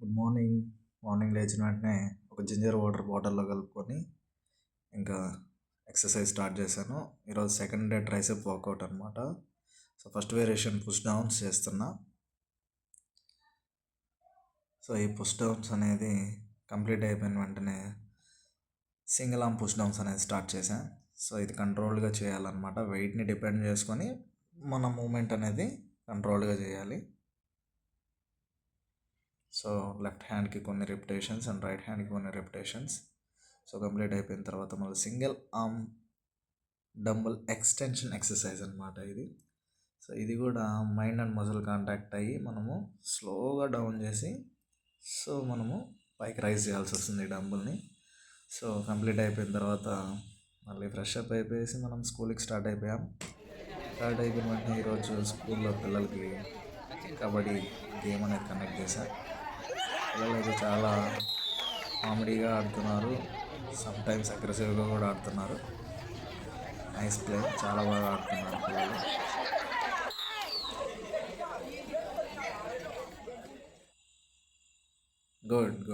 Good morning. Morning లేచిన వెంటనే ఒక జింజర్ వాటర్ బాటిల్లో కలుపుకొని ఇంకా ఎక్సర్సైజ్ స్టార్ట్ చేశాను. ఈరోజు సెకండ్ డే ట్రైసెప్ వర్కౌట్ అనమాట. So first variation push downs చేస్తున్నా. సో ఈ పుష్ డౌన్స్ అనేది కంప్లీట్ అయిపోయిన వెంటనే సింగిల్ ఆర్మ్ పుష్ డౌన్స్ అనేది స్టార్ట్ చేశాను. సో ఇది కంట్రోల్డ్గా చేయాలన్నమాట. వెయిట్ని డిపెండ్ చేసుకొని మన మూమెంట్ అనేది కంట్రోల్డ్గా చేయాలి. సో లెఫ్ట్ హ్యాండ్కి కొన్ని రిపిటేషన్స్ అండ్ రైట్ హ్యాండ్కి కొన్ని రిపిటేషన్స్. సో కంప్లీట్ అయిపోయిన తర్వాత మళ్ళీ single arm dumbbell extension exercise అనమాట ఇది. సో ఇది కూడా మైండ్ అండ్ మజిల్ కాంటాక్ట్ అయ్యి మనము స్లోగా డౌన్ చేసి సో మనము పైకి రైజ్ చేయాల్సి వస్తుంది డంబుల్ని. సో కంప్లీట్ అయిపోయిన తర్వాత మళ్ళీ ఫ్రెష్ అప్ అయిపోయేసి మనం స్కూల్కి స్టార్ట్ అయిపోయాం. స్టార్ట్ అయిపోయిన వెంటనే ఈరోజు స్కూల్లో పిల్లలకి కబడ్డీ గేమ్ అనేది కండక్ట్ చేశారు. పిల్లలు అయితే చాలా కామెడీగా ఆడుతున్నారు, సమ్ టైమ్స్ అగ్రెసివ్గా కూడా ఆడుతున్నారు. నైస్ ప్లే, చాలా బాగా ఆడుతున్నారు పిల్లలు. గుడ్.